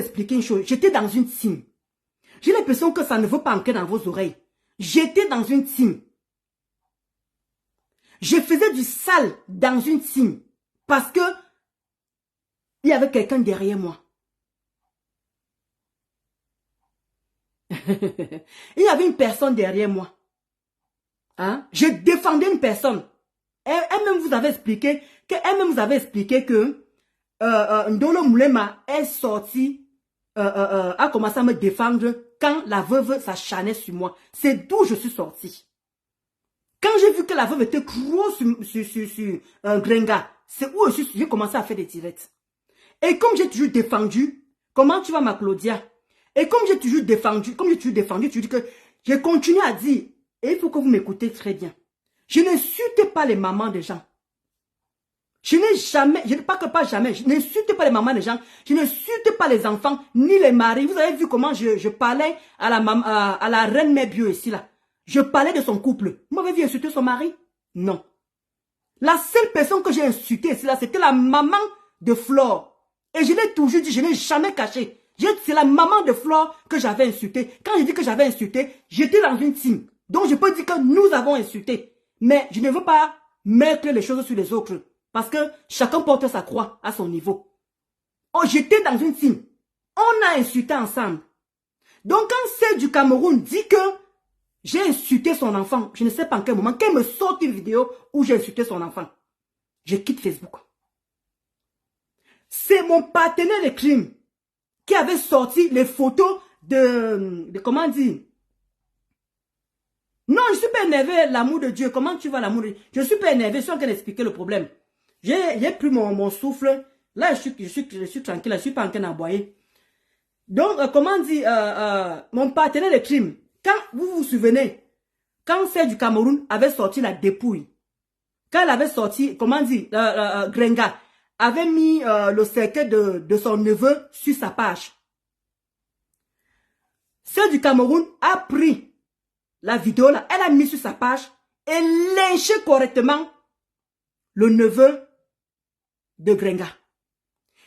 expliquer une chose. J'étais dans une team. J'ai l'impression que ça ne veut pas entrer dans vos oreilles. J'étais dans une team. Je faisais du sale dans une team. Parce que il y avait quelqu'un derrière moi. Il y avait une personne derrière moi. Hein? Je défendais une personne. Elle-même vous avait expliqué que Ndolo Moulema est sorti, a commencé à me défendre quand la veuve s'acharnait sur moi. C'est d'où je suis sorti. Quand j'ai vu que la veuve était trop sur Grenga, c'est où j'ai commencé à faire des directs. Et comme j'ai toujours défendu, comment tu vas ma Claudia? Et comme j'ai toujours défendu, tu dis que j'ai continué à dire, et il faut que vous m'écoutez très bien. Je n'insulte pas les mamans des gens. Je n'ai jamais, je n'insulte pas les mamans des gens, je n'insulte pas les enfants, ni les maris. Vous avez vu comment je parlais à la reine mère bio ici là. Je parlais de son couple. Vous m'avez vu insulter son mari? Non. La seule personne que j'ai insultée ici là, c'était la maman de Flore. Et je l'ai toujours dit, je n'ai jamais caché. C'est la maman de Flore que j'avais insultée. Quand je dis que j'avais insulté, j'étais dans une team. Donc je peux dire que nous avons insulté. Mais je ne veux pas mettre les choses sur les autres. Parce que chacun porte sa croix à son niveau. Oh, j'étais dans une team. On a insulté ensemble. Donc quand celle du Cameroun dit que j'ai insulté son enfant, je ne sais pas en quel moment, qu'elle me sorte une vidéo où j'ai insulté son enfant, je quitte Facebook. C'est mon partenaire de crime qui avait sorti les photos de comment dire. Non, je suis pas énervé, l'amour de Dieu. Comment tu vas, l'amour de Dieu? Je suis pas énervé, je suis en train d'expliquer le problème. J'ai pris mon souffle. Là, je suis tranquille, je suis pas en train d'envoyer. Donc, comment dire, mon partenaire de crime, quand vous vous souvenez, quand celle du Cameroun avait sorti la dépouille, quand elle avait sorti, comment dire, Grenga avait mis le cercueil de son neveu sur sa page. Celle du Cameroun a pris la vidéo là, elle a mis sur sa page et lynché correctement le neveu de Grenga.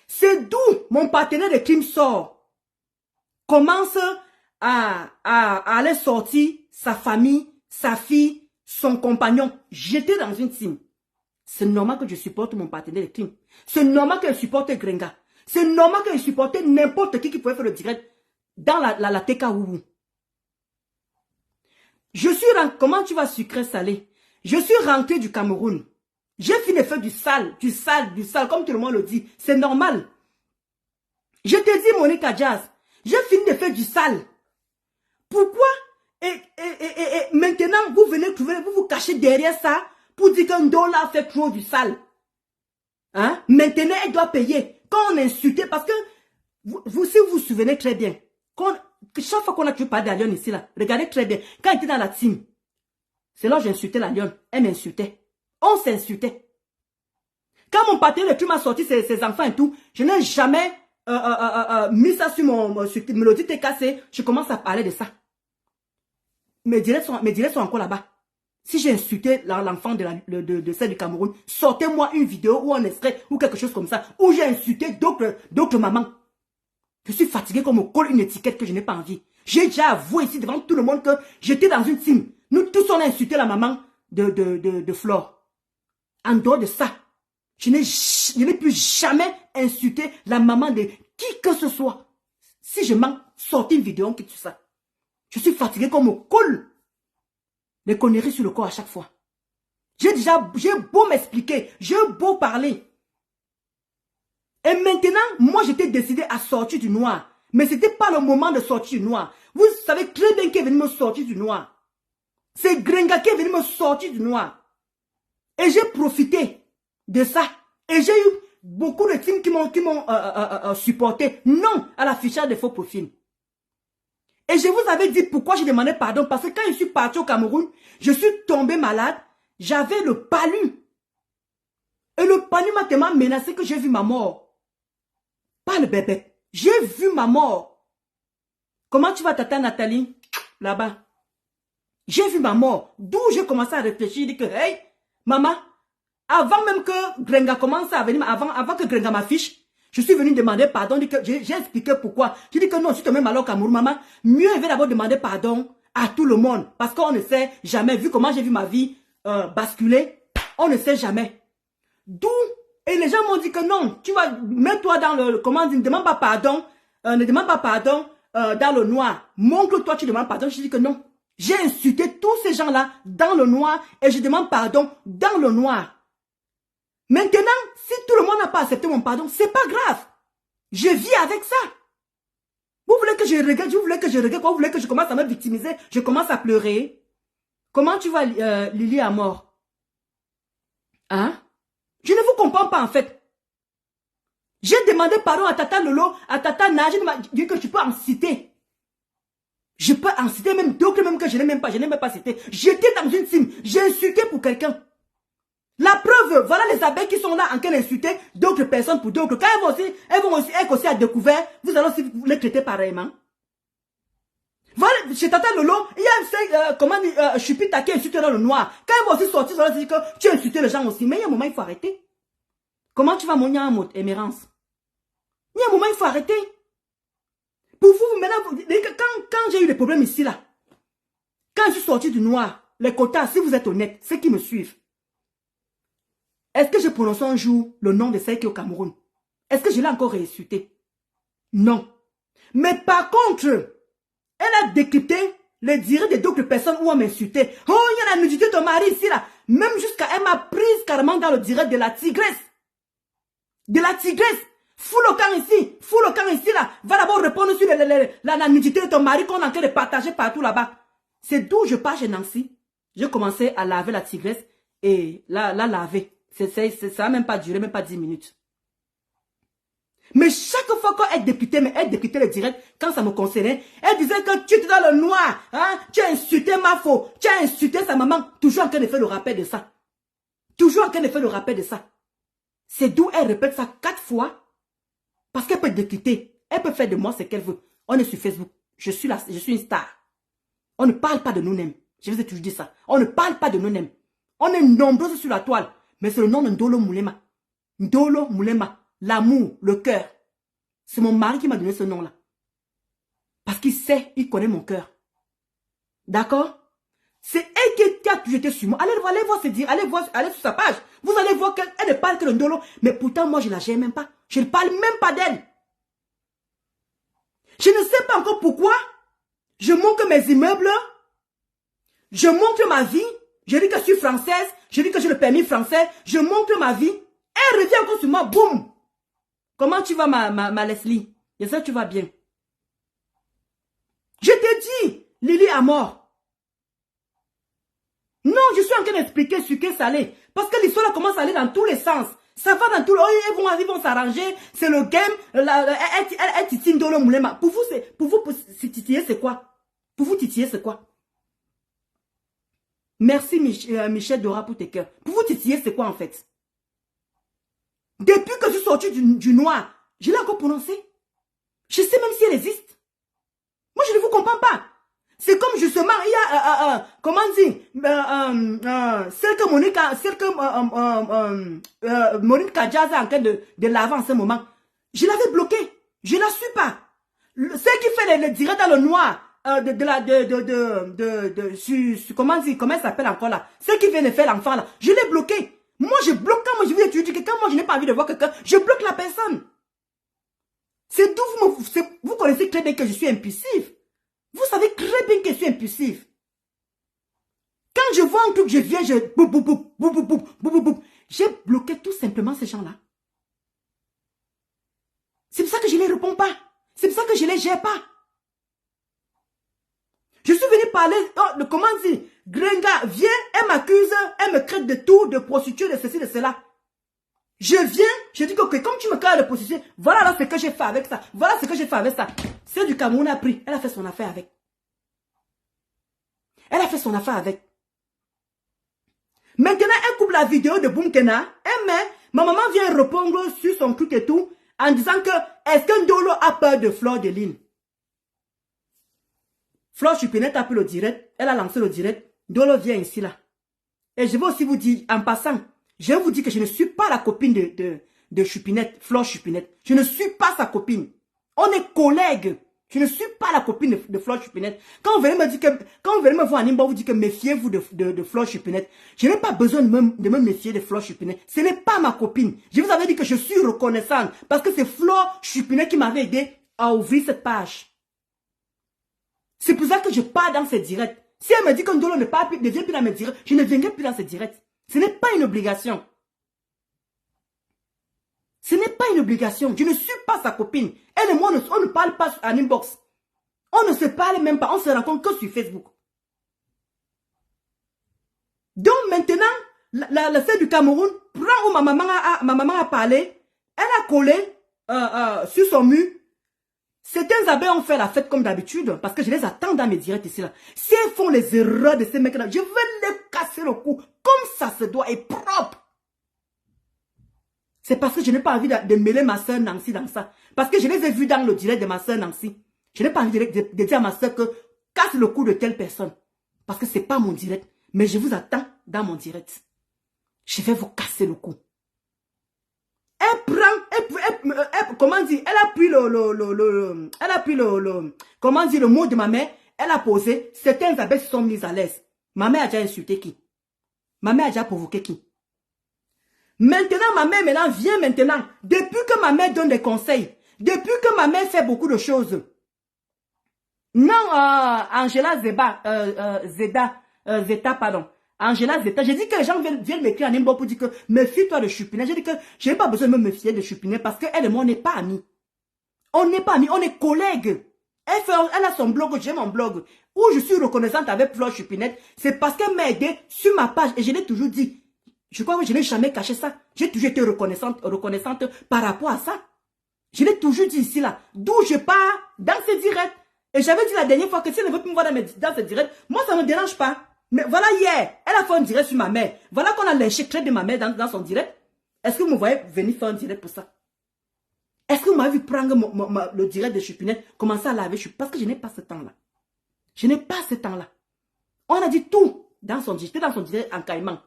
C'est d'où mon partenaire de crime sort. Commence à aller sortir sa famille, sa fille, son compagnon. J'étais dans une team. C'est normal que je supporte mon partenaire de crime. C'est normal que je supporte Grenga. C'est normal que je supporte n'importe qui pouvait faire le direct dans la TK Oubou. Comment tu vas sucrer salé? Je suis rentré du Cameroun. J'ai fini de faire du sale, comme tout le monde le dit. C'est normal. Je te dis, Monica Jazz, j'ai fini de faire du sale. Pourquoi? Et maintenant, vous venez trouver, vous vous cachez derrière ça pour dire qu'un dollar fait trop du sale. Hein? Maintenant, elle doit payer. Quand on insultait, parce que, si vous vous souvenez très bien, chaque fois qu'on a tué par des lions ici, là, regardez très bien, quand elle était dans la team, c'est là que j'insultais la lionne, elle m'insultait. On s'insultait. Quand mon partenaire de crime a sorti ses enfants et tout, je n'ai jamais mis ça sur mon mélodie TKC, je commence à parler de ça. Mes directs sont encore là-bas. Si j'ai insulté l'enfant de celle du Cameroun, sortez-moi une vidéo ou un extrait ou quelque chose comme ça, où j'ai insulté d'autres mamans. Je suis fatigué qu'on me colle une étiquette que je n'ai pas envie. J'ai déjà avoué ici devant tout le monde que j'étais dans une team. Nous tous on a insulté la maman de Flore. En dehors de ça, je n'ai plus jamais insulté la maman de qui que ce soit. Si je mens, sortez une vidéo, on quitte ça. Je suis fatigué qu'on me colle les conneries sur le corps à chaque fois. J'ai beau m'expliquer, j'ai beau parler. Et maintenant, moi j'étais décidé à sortir du noir. Mais ce n'était pas le moment de sortir du noir. Vous savez très bien qui est venu me sortir du noir. C'est Grenga qui est venu me sortir du noir. Et j'ai profité de ça. Et j'ai eu beaucoup de teams qui m'ont supporté. Non à l'affichage des faux profils. Et je vous avais dit pourquoi j'ai demandé pardon. Parce que quand je suis parti au Cameroun, je suis tombé malade. J'avais le palu. Et le palu m'a tellement menacé que j'ai vu ma mort. Pas le bébé. J'ai vu ma mort. Comment tu vas, tata Nathalie? Là-bas. J'ai vu ma mort. D'où j'ai commencé à réfléchir. Je dis que, hey, maman, avant même que Grenga commence à venir, avant que Grenga m'affiche, Je suis venu demander pardon. J'ai expliqué pourquoi. Je dis que non, si tu te mets mal au Cameroun, maman, mieux il va d'abord demander pardon à tout le monde. Parce qu'on ne sait jamais, vu comment j'ai vu ma vie basculer, on ne sait jamais. D'où, et les gens m'ont dit que non, tu vas, mets-toi dans le, comment dire, ne demande pas pardon, dans le noir. Montre-toi, tu demandes pardon. Je dis que non. J'ai insulté tous ces gens-là dans le noir et je demande pardon dans le noir. Maintenant, si tout le monde n'a pas accepté mon pardon, c'est pas grave. Je vis avec ça. Vous voulez que je regrette, vous voulez que je regrette, vous voulez que je commence à me victimiser, je commence à pleurer. Comment tu vas, Lily à mort? Hein? Je ne vous comprends pas en fait. J'ai demandé pardon à Tata Lolo, à Tata Nage, j'ai dit que tu peux en citer. Je peux en citer même d'autres même que je n'ai même pas cité. J'étais dans une team, j'ai insulté pour quelqu'un. La preuve, voilà les abeilles qui sont là en train d'insulter d'autres personnes pour d'autres. Quand elles vont aussi être aussi à découvert, vous allez aussi les traiter pareillement. Voilà, chez Tata Lolo, il y a comment dire, Chupita qui insulte dans le noir. Quand elles vont aussi sortir, ça va dire que tu as insulté les gens aussi. Mais il y a un moment, il faut arrêter. Comment tu vas mon mot, Émérance? Il y a un moment, il faut arrêter. Pour vous, maintenant, quand j'ai eu des problèmes ici, là, quand je suis sorti du noir, les quotas, si vous êtes honnête, ceux qui me suivent, est-ce que j'ai prononcé un jour le nom de celle qui est au Cameroun? Est-ce que je l'ai encore réinsulté? Non. Mais par contre, elle a décrypté les dires de d'autres personnes où on m'insultait. Oh, il y a la nudité de ton mari ici, là. Même jusqu'à, elle m'a prise carrément dans le direct de la tigresse. De la tigresse. Fous le camp ici, là. Va d'abord répondre sur la nudité de ton mari qu'on est en train de partager partout là-bas. C'est d'où je pars chez Nancy. J'ai commencé à laver la tigresse et la laver. Ça n'a même pas duré, même pas 10 minutes. Mais chaque fois qu'elle députait le direct, quand ça me concernait, elle disait que tu étais dans le noir, hein, tu as insulté ma faux, tu as insulté sa maman, toujours en train de faire le rappel de ça. Toujours en train de faire le rappel de ça. C'est d'où elle répète ça 4 fois. Parce qu'elle peut décrypter. Elle peut faire de moi ce qu'elle veut. On est sur Facebook. Je suis une star. On ne parle pas de nous-mêmes. Je vous ai toujours dit ça. On ne parle pas de nous-mêmes. On est nombreux sur la toile. Mais c'est le nom de Ndolo Moulema. Ndolo Moulema. L'amour, le cœur. C'est mon mari qui m'a donné ce nom-là. Parce qu'il sait, il connaît mon cœur. D'accord? C'est elle qui a toujours été sur moi. Allez voir se dire, allez sur sa page. Vous allez voir qu'elle ne parle que de Ndolo. Mais pourtant, moi, je ne la gère même pas. Je ne parle même pas d'elle. Je ne sais pas encore pourquoi. Je montre mes immeubles. Je montre ma vie. Je dis que je suis française. Je dis que j'ai le permis français. Je montre ma vie. Elle revient encore sur moi. Boum. Comment tu vas, ma Leslie? J'espère que tu vas bien. Je te dis, Lily à mort. Non, je suis en train d'expliquer sucré salé. Parce que l'histoire commence à aller dans tous les sens. Ça va dans tous les sens. Ils vont s'arranger. C'est le game. Elle titille dans le moulema. Pour vous, titiller, c'est quoi? Pour vous, titiller, c'est quoi? Merci, Michel Dora, pour tes cœurs. Pour vous, titiller, c'est quoi, en fait? Depuis que je suis sortie du noir, je l'ai encore prononcé. Je sais même si elle existe. Moi, je ne vous comprends pas. C'est comme justement, il y a, comment dire, celle que Monica Kadjaza est en train de laver en ce moment. Je l'avais bloquée. Je ne la suis pas. Celle qui fait le direct dans le noir, comment dire, comment elle s'appelle encore là? Celle qui vient de faire l'enfant là. Je l'ai bloquée. Moi, je bloque quand moi je veux étudier quelqu'un, moi je n'ai pas envie de voir quelqu'un, je bloque la personne. C'est d'où vous connaissez très bien que je suis impulsive. Vous savez très bien que je suis impulsive. Quand je vois un truc, je viens, j'ai bloqué tout simplement ces gens-là. C'est pour ça que je ne les réponds pas. C'est pour ça que je ne les gère pas. Je suis venu parler, de comment dire, Grenga vient, elle m'accuse, elle me traite de tout, de prostituée, de ceci, de cela. Je viens, je dis que comme tu me crées de prostituée, voilà là ce que j'ai fait avec ça. Voilà ce que j'ai fait avec ça. C'est du Cameroun a pris, elle a fait son affaire avec. Elle a fait son affaire avec. Maintenant, elle coupe la vidéo de Boumkena, elle met, ma maman vient répondre sur son truc et tout, en disant que, est-ce que Ndolo a peur de Fleur de Lune? Fleur Chupinette a pris le direct, elle a lancé le direct, Ndolo vient ici là. Et je vais aussi vous dire, en passant, je vous dis que je ne suis pas la copine de de Chupinette, Flore Chupinette. Je ne suis pas sa copine. On est collègues. Je ne suis pas la copine de Flore Chupinette. Quand vous venez me dire que, quand vous venez me voir en inbox, vous dites que méfiez-vous de Flore Chupinette. Je n'ai pas besoin de me méfier de Flore Chupinette. Ce n'est pas ma copine. Je vous avais dit que je suis reconnaissante parce que c'est Flore Chupinette qui m'avait aidé à ouvrir cette page. C'est pour ça que je pars dans ces directs. Si elle me dit que Ndolo ne vient plus dans mes directs, je ne viendrai plus dans ces directs. Ce n'est pas une obligation. Ce n'est pas une obligation. Je ne suis pas sa copine. Elle et moi, on ne parle pas en inbox. On ne se parle même pas. On se rencontre que sur Facebook. Donc maintenant, la sœur du Cameroun prend où ma maman a parlé. Elle a collé sur son mur. Certains abeilles ont fait la fête comme d'habitude. Parce que je les attends dans mes directs ici. Là. Si elles font les erreurs de ces mecs-là, je vais les casser le cou. Comme ça se doit et propre. C'est parce que je n'ai pas envie de mêler ma soeur Nancy dans ça. Parce que je les ai vus dans le direct de ma soeur Nancy. Je n'ai pas envie de dire à ma soeur que casse le cou de telle personne. Parce que ce n'est pas mon direct. Mais je vous attends dans mon direct. Je vais vous casser le cou. Elle prend, comment dire, elle a pris comment dire, le mot de ma mère. Elle a posé, certains abeilles se sont mises à l'aise. Ma mère a déjà insulté qui? Ma mère a déjà provoqué qui? Maintenant, ma mère vient maintenant. Depuis que ma mère donne des conseils, depuis que ma mère fait beaucoup de choses. Non, Angela Zeta, pardon. Angela Zeta, j'ai dit que les gens viennent m'écrire en inbox pour dire que méfie-toi de Chupinet. J'ai dit que je n'ai pas besoin de me méfier de Chupinet parce qu'elle et moi, on n'est pas amis. On n'est pas amis, on est collègues. Elle a son blog, j'ai mon blog. Où je suis reconnaissante avec Flore Chupinette, c'est parce qu'elle m'a aidé sur ma page et je l'ai toujours dit. Je crois que je n'ai jamais caché ça. J'ai toujours été reconnaissante par rapport à ça. Je l'ai toujours dit ici, là. D'où je pars dans ces directs. Et j'avais dit la dernière fois que si elle ne veut plus me voir dans ces directs, moi, ça ne me dérange pas. Mais voilà, hier, elle a fait un direct sur ma mère. Voilà qu'on a lynché très de ma mère dans son direct. Est-ce que vous me voyez venir faire un direct pour ça? Est-ce que vous m'avez vu prendre le direct de Chupinette, commencer à laver parce que je n'ai pas ce temps-là. Je n'ai pas ce temps-là. On a dit tout dans son direct en caïman.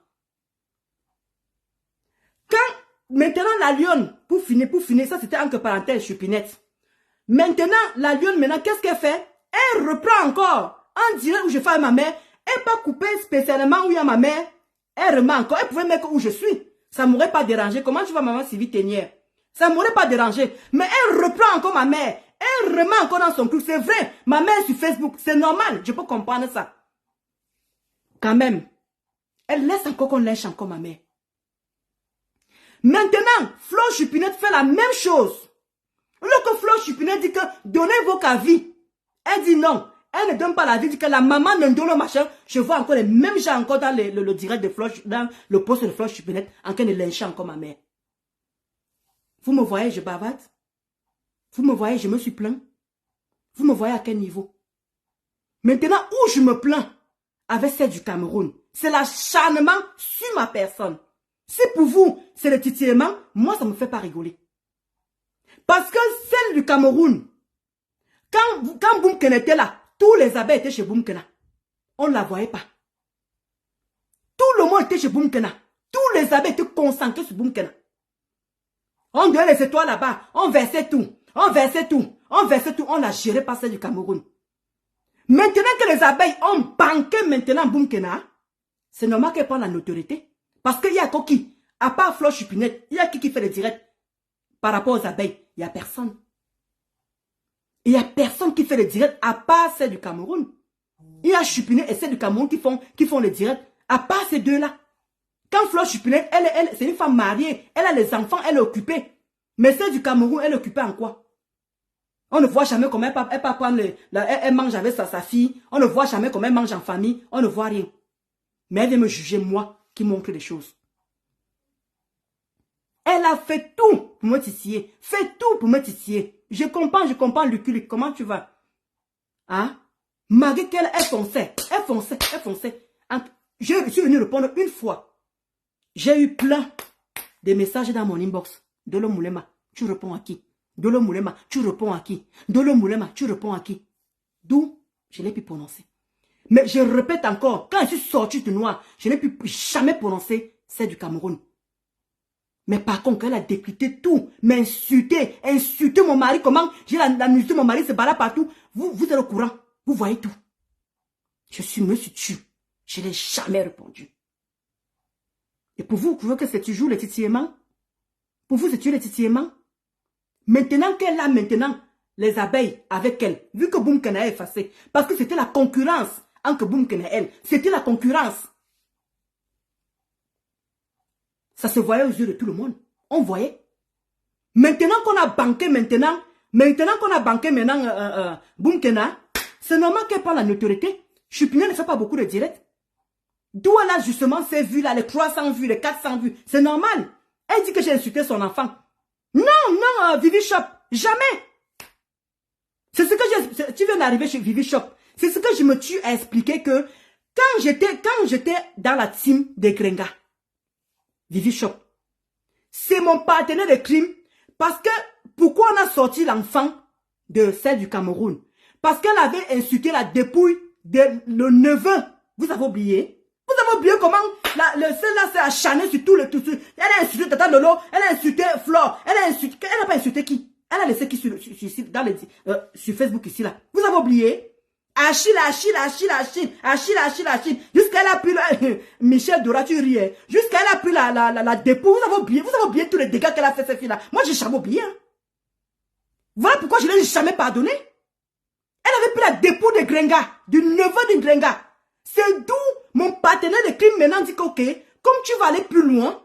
Quand, maintenant, la lionne, pour finir, ça c'était entre parenthèses, Chupinette. Maintenant, la lionne, qu'est-ce qu'elle fait? Elle reprend encore un direct où je fais à ma mère. Elle n'est pas coupée spécialement où il y a ma mère. Elle remet encore. Elle pouvait mettre où je suis. Ça ne m'aurait pas dérangé. Comment tu vas, maman Sylvie Ténière? Ça ne m'aurait pas dérangé. Mais elle reprend encore ma mère. Elle remet encore dans son truc. C'est vrai. Ma mère sur Facebook. C'est normal. Je peux comprendre ça. Quand même. Elle laisse encore qu'on lynche encore ma mère. Maintenant, Flore Chupinette fait la même chose. Lorsque Flore Chupinette dit que donnez vos avis. Elle dit non. Elle ne donne pas la vie, dit que la maman de Ndolo machin, je vois encore les mêmes gens encore dans le direct de Flore, dans le poste de Flore Chupinette, en train de lyncher encore ma mère. Vous me voyez, je bavarde. Vous me voyez, je me suis plaint. Vous me voyez à quel niveau? Maintenant, où je me plains avec celle du Cameroun, c'est l'acharnement sur ma personne. Si pour vous, c'est le titillement, moi, ça ne me fait pas rigoler. Parce que celle du Cameroun, quand Boumken était là, tous les abeilles étaient chez Boumkena. On ne la voyait pas. Tout le monde était chez Boumkena. Tous les abeilles étaient concentrés sur Boumkena. On donnait les étoiles là-bas. On versait tout. On versait tout. On versait tout. On l'a géré par celle du Cameroun. Maintenant que les abeilles ont banqué maintenant Boumkena, c'est normal qu'elle prenne la notoriété. Parce qu'il y a qui? À part Flore Chupinette, il y a qui fait les directs par rapport aux abeilles? Il n'y a personne. Il n'y a personne qui fait le direct à part celle du Cameroun. Il y a Chupinette et celle du Cameroun qui font le direct à part ces deux-là. Quand Flore Chupinette, elle c'est une femme mariée, elle a les enfants, elle est occupée. Mais celle du Cameroun, elle est occupée en quoi? On ne voit jamais comment elle peut prendre elle mange avec sa fille. On ne voit jamais comment elle mange en famille. On ne voit rien. Mais elle vient me juger, moi, qui montre les choses. Elle a fait tout pour me titiller. Fait tout pour me titiller. Je comprends, Luculic. Comment tu vas? Hein? Malgré qu'elle fonçait. Je suis venu répondre une fois. J'ai eu plein de messages dans mon inbox. Ndolo Moulema, tu réponds à qui? Ndolo Moulema, tu réponds à qui? Ndolo Moulema, tu réponds à qui? D'où je n'ai pu prononcer. Mais je répète encore, quand je suis sorti du noir, je n'ai pu jamais prononcer celle du Cameroun. Mais par contre, elle a décrypté tout, m'insulter, insulter mon mari. Comment j'ai la musique de mon mari se balade partout. Vous êtes au courant. Vous voyez tout. Je me suis tué. Je n'ai jamais répondu. Et pour vous, vous trouvez que c'est toujours le titillement? Pour vous, c'est toujours le titillement? Maintenant qu'elle a les abeilles avec elle, vu que Boumkena est effacé, parce que c'était la concurrence entre Boumkena et elle. C'était la concurrence. Ça se voyait aux yeux de tout le monde. On voyait. Maintenant qu'on a banqué Boumkena, c'est normal qu'elle prenne la notoriété. Chupina ne fait pas beaucoup de directs. D'où elle a justement ces vues-là, les 300 vues, les 400 vues. C'est normal. Elle dit que j'ai insulté son enfant. Non, Vivi Shop. Jamais. C'est ce que tu viens d'arriver chez Vivi Shop. C'est ce que je me tue à expliquer que quand j'étais dans la team des Grenga, Vivi Shop, c'est mon partenaire de crime. Parce que, pourquoi on a sorti l'enfant de celle du Cameroun? Parce qu'elle avait insulté la dépouille de le neveu. Vous avez oublié? Vous avez oublié comment celle-là s'est acharnée sur tout le tout. Elle a insulté Tata Lolo, elle a insulté Flore, elle n'a pas insulté qui? Elle a laissé qui sur Facebook ici là? Vous avez oublié? Achille. Jusqu'à elle a pris Michel Dora, tu riais. Jusqu'à elle a pris la dépouille. Vous avez oublié tous les dégâts qu'elle a fait cette fille-là. Moi, j'ai jamais oublié. Hein. Voilà pourquoi je ne l'ai jamais pardonné. Elle avait pris la dépouille de Grenga, du neveu de Grenga. C'est d'où mon partenaire de crime maintenant dit que, ok, comme tu vas aller plus loin,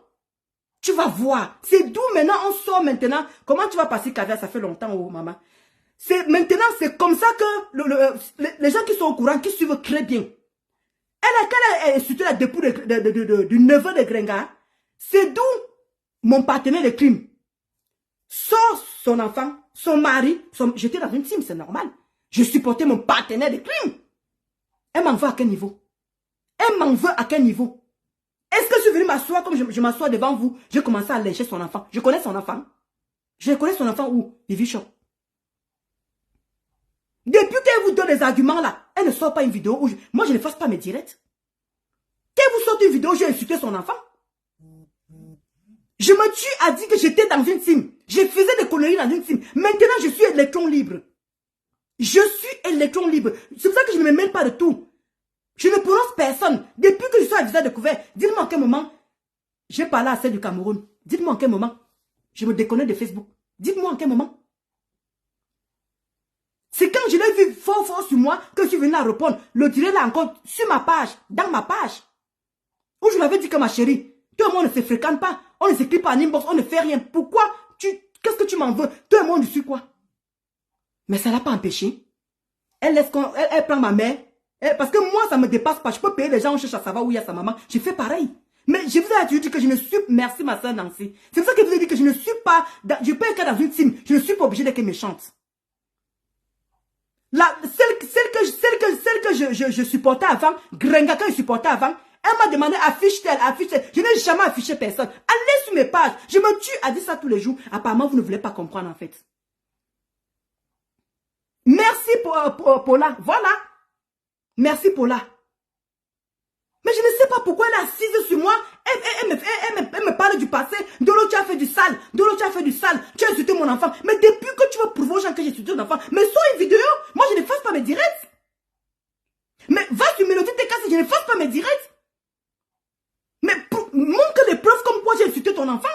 tu vas voir. C'est d'où maintenant on sort maintenant. Comment tu vas passer caviar? Ça fait longtemps, oh maman. Maintenant, c'est comme ça que les gens qui sont au courant, qui suivent très bien. Elle a insulté la dépouille du neveu de Grenga. C'est d'où mon partenaire de crime sort son enfant, son mari. J'étais dans une team, c'est normal. Je supportais mon partenaire de crime. Elle m'en veut à quel niveau? Elle m'en veut à quel niveau? Est-ce que je suis venue m'asseoir comme je m'assois devant vous? J'ai commencé à lécher son enfant. Je connais son enfant. Je connais son enfant où? Vivi Shop. Depuis qu'elle vous donne des arguments là, elle ne sort pas une vidéo où moi je ne fasse pas mes directs. Qu'elle vous sorte une vidéo où j'ai insulté son enfant. Je me tue à dire que j'étais dans une team. Je faisais des conneries dans une team. Maintenant je suis électron libre. Je suis électron libre. C'est pour ça que je ne me mêle pas de tout. Je ne prononce personne. Depuis que je suis à visage découvert, dites-moi en quel moment j'ai parlé à celle du Cameroun. Dites-moi en quel moment je me déconnecte de Facebook. Dites-moi en quel moment. C'est quand je l'ai vu fort sur moi que je suis venu à répondre. Le direct là encore sur ma page, dans ma page. Où je l'avais dit que ma chérie, toi et moi on ne se fréquente pas, on ne s'écrit pas en inbox, on ne fait rien. Pourquoi qu'est-ce que tu m'en veux? Toi et moi on ne suis quoi? Mais ça ne l'a pas empêché. Elle prend ma mère. Parce que moi ça ne me dépasse pas. Je peux payer les gens, on cherche à savoir où il y a sa maman. Je fais pareil. Mais je vous ai dit que je ne suis... Merci ma soeur Nancy. C'est pour ça que je vous ai dit que je ne suis pas... Je peux être dans une team. Je ne suis pas obligée d'être méchante. Celle que je supportais avant, Grenga que je supportais avant, elle m'a demandé affiche-t-elle. Je n'ai jamais affiché personne. Allez sur mes pages. Je me tue à dire ça tous les jours. Apparemment, vous ne voulez pas comprendre en fait. Merci Paula. Voilà. Merci Paula. Mais je ne sais pas pourquoi elle est assise sur moi. Elle me parle du passé. Dolo, tu as fait du sale. Dolo, tu as fait du sale. Tu as insulté mon enfant. Mais depuis que tu veux prouver aux gens que j'ai insulté mon enfant, mais sors une vidéo. Moi, je ne fasse pas mes directs. Mais va sur Mélodie TK, je ne fasse pas mes directs. Mais montre les preuves comme quoi j'ai insulté ton enfant.